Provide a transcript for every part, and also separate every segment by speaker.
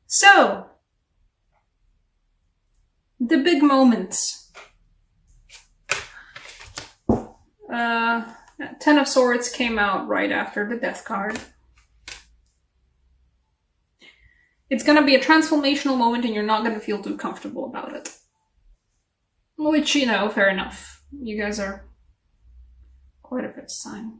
Speaker 1: So, the big moments. Ten of Swords came out right after the Death card. It's going to be a transformational moment and you're not going to feel too comfortable about it. Which, you know, fair enough. You guys are quite a fit sign.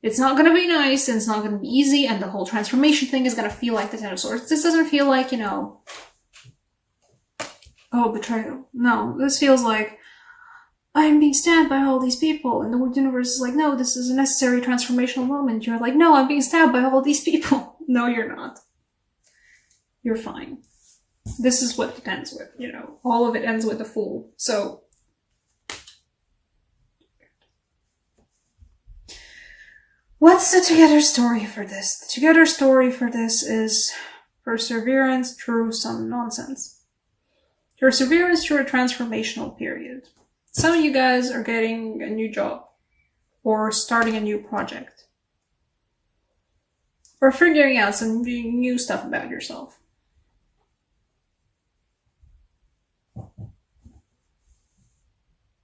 Speaker 1: It's not going to be nice and it's not going to be easy, and the whole transformation thing is going to feel like the Ten of Swords. This doesn't feel like, you know, oh, betrayal. No, this feels like I'm being stabbed by all these people, and the universe is like, no, this is a necessary transformational moment. You're like, no, I'm being stabbed by all these people. No, you're not. You're fine. This is what it ends with, you know. All of it ends with a Fool. So, what's the together story for this? The together story for this is perseverance through some nonsense. Perseverance through a transformational period. Some of you guys are getting a new job, or starting a new project, or figuring out some new stuff about yourself.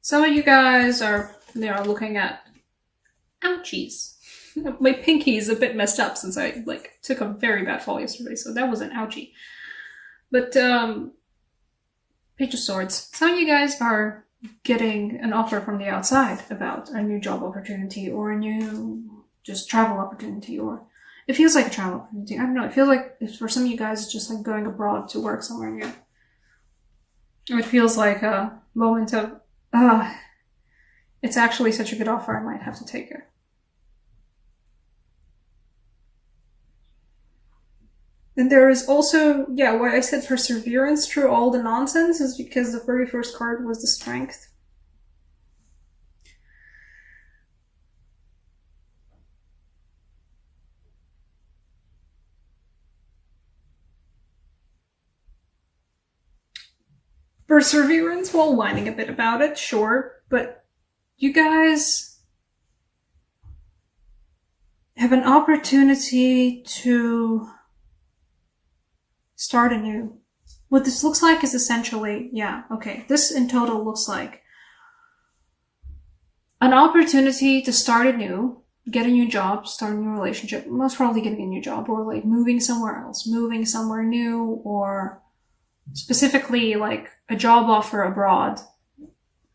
Speaker 1: Some of you guys are looking at ouchies. My pinky is a bit messed up since I took a very bad fall yesterday, so that was an ouchie. But Page of Swords. Some of you guys are getting an offer from the outside about a new job opportunity or a new just travel opportunity, or it feels like a travel opportunity. I don't know. It feels like for some of you guys, it's just like going abroad to work somewhere new. It feels like a moment of, it's actually such a good offer, I might have to take it. And there is also, why I said perseverance through all the nonsense is because the very first card was the Strength. Perseverance while whining a bit about it, sure, but you guys have an opportunity to start anew. What this looks like is essentially, this in total looks like an opportunity to start anew, get a new job, start a new relationship, most probably getting a new job, or like moving somewhere else, moving somewhere new, or specifically like a job offer abroad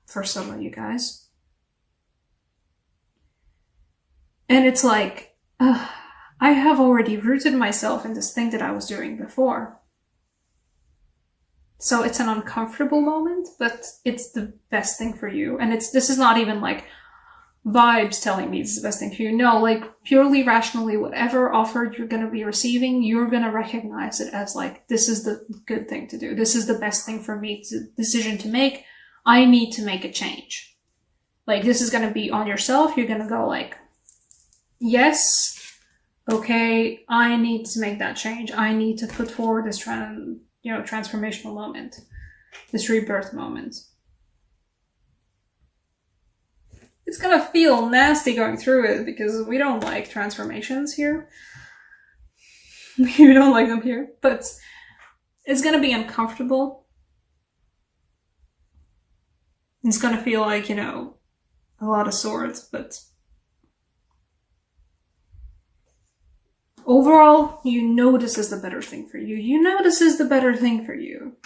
Speaker 1: for some of you guys. And it's like, I have already rooted myself in this thing that I was doing before. So it's an uncomfortable moment, but it's the best thing for you. And this is not even like vibes telling me it's the best thing for you. No, like purely rationally, whatever offer you're going to be receiving, you're going to recognize it as like, this is the good thing to do. This is the best thing for me, decision to make. I need to make a change. Like this is going to be on yourself. You're going to go like, yes, okay, I need to make that change. I need to put forward this transformational moment, this rebirth moment. It's gonna feel nasty going through it because we don't like transformations here. We don't like them here, but it's gonna be uncomfortable. It's gonna feel like, a lot of swords, but overall, you know this is the better thing for you. You know this is the better thing for you.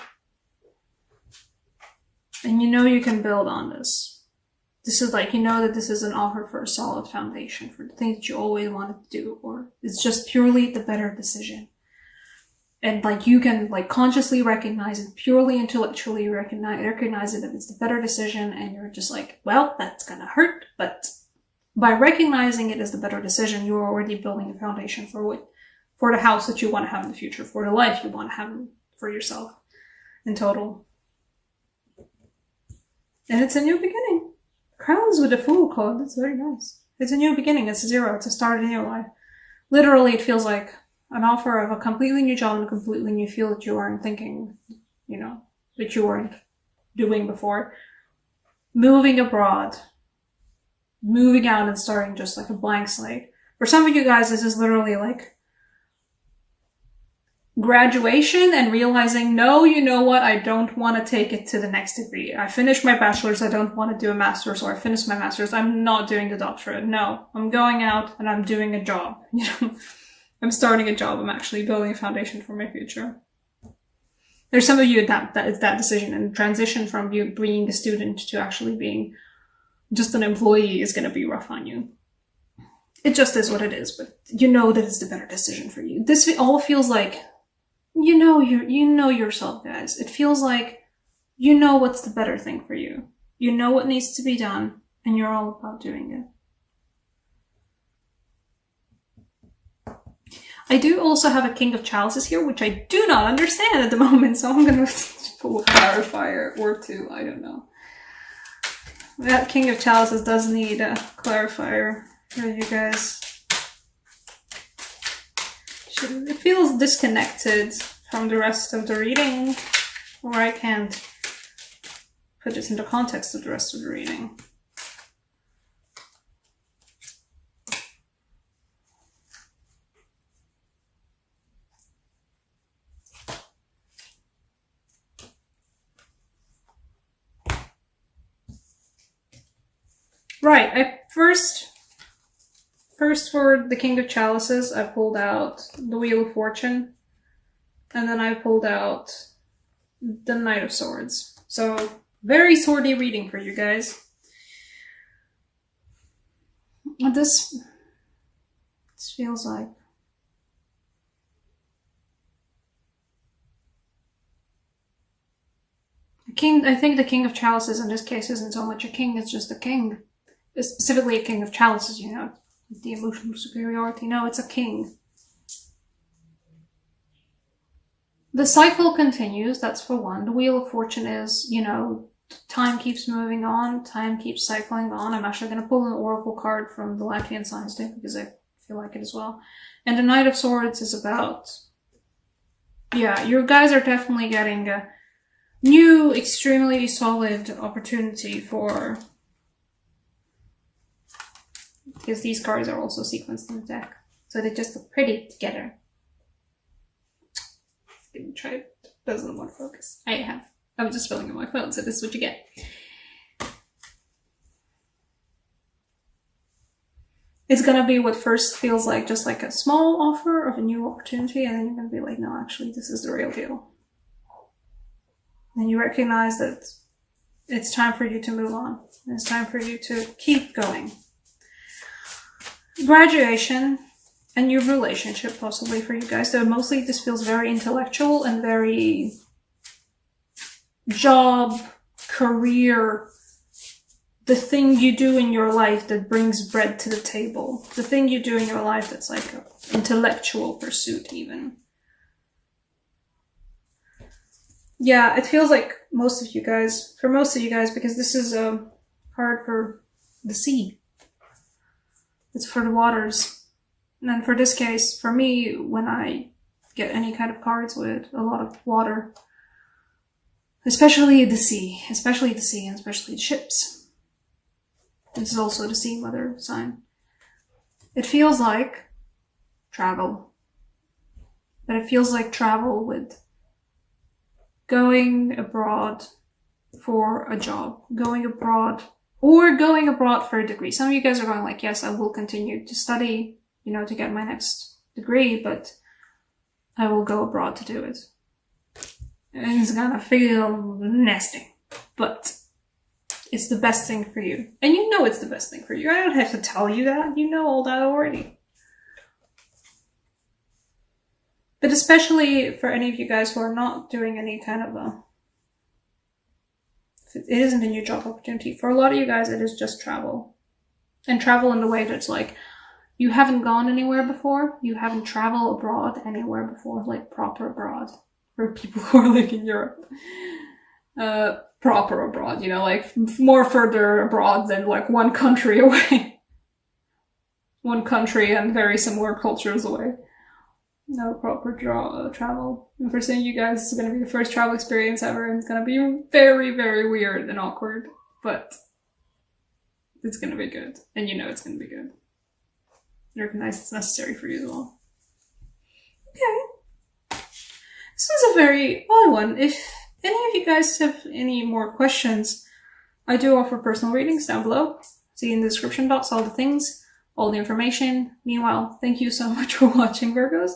Speaker 1: And you know you can build on this. This is like, that this is an offer for a solid foundation for the thing that you always wanted to do, or it's just purely the better decision. And like you can like consciously recognize it, purely intellectually recognize it that it's the better decision, and you're just like, well, that's gonna hurt, but by recognizing it as the better decision, you're already building a foundation for the house that you want to have in the future, for the life you want to have for yourself in total. And it's a new beginning. Crowns with a Fool card, that's very nice. It's a new beginning, it's a 0, it's a start in your life. Literally, it feels like an offer of a completely new job in a completely new field that you weren't thinking, that you weren't doing before. Moving abroad. Moving out and starting just like a blank slate. For some of you guys, this is literally like graduation and realizing, no, you know what, I don't want to take it to the next degree. I finished my bachelor's, I don't want to do a master's, or I finished my master's, I'm not doing the doctorate. No, I'm going out and I'm doing a job. You know, I'm starting a job. I'm actually building a foundation for my future. There's some of you that it's that decision, and transition from you being a student to actually being just an employee is going to be rough on you. It just is what it is, but you know that it's the better decision for you. This all feels like, you know yourself, guys. It feels like you know what's the better thing for you. You know what needs to be done, and you're all about doing it. I do also have a King of Chalices here, which I do not understand at the moment, so I'm gonna pull a clarifier or two, I don't know. That King of Chalices does need a clarifier for you guys. It feels disconnected from the rest of the reading, or I can't put this into context of the rest of the reading. Right, I first for the King of Chalices, I pulled out the Wheel of Fortune, and then I pulled out the Knight of Swords. So, very swordy reading for you guys. This feels like... I think the King of Chalices in this case isn't so much a king, it's just a king. It's specifically a King of Chalices, you know, the emotional superiority. No, it's a king. The cycle continues, that's for one. The Wheel of Fortune is, you know, time keeps moving on, time keeps cycling on. I'm actually going to pull an oracle card from the Lactean Signs deck because I feel like it as well. And the Knight of Swords is about... yeah, you guys are definitely getting a new, extremely solid opportunity for... because these cards are also sequenced in the deck. So they just look pretty together. Didn't try it. Doesn't want to focus. I'm just filling in my phone, so this is what you get. It's gonna be what first feels like just like a small offer of a new opportunity, and then you're gonna be like, no, actually, this is the real deal. And you recognize that it's time for you to move on. It's time for you to keep going. Graduation, a new relationship possibly for you guys. Though mostly this feels very intellectual and very job, career, the thing you do in your life that brings bread to the table. The thing you do in your life that's like an intellectual pursuit even. Yeah, it feels like for most of you guys, because this is a card for the sea. It's for the waters. And then for this case, for me, when I get any kind of cards with a lot of water, especially the sea, and especially the ships. This is also the sea mother sign. It feels like travel. But it feels like travel with going abroad for a job, going abroad for a degree. Some of you guys are going like, yes, I will continue to study, you know, to get my next degree, but I will go abroad to do it. And it's gonna feel nasty, but it's the best thing for you. And you know it's the best thing for you. I don't have to tell you that. You know all that already. But especially for any of you guys who are not doing any kind of it isn't a new job opportunity. For a lot of you guys, it is just travel. And travel in the way that's like, you haven't gone anywhere before. You haven't traveled abroad anywhere before, like proper abroad. For people who are like in Europe. Proper abroad, you know, like more further abroad than like one country away. One country and very similar cultures away. No proper travel. And for some of you guys, it's going to be the first travel experience ever, and it's going to be very, very weird and awkward, but it's going to be good. And you know it's going to be good. recognize it's necessary for you as well. Okay. This was a very odd one. If any of you guys have any more questions, I do offer personal readings down below. See in the description box all the things, all the information. Meanwhile, thank you so much for watching, Virgos.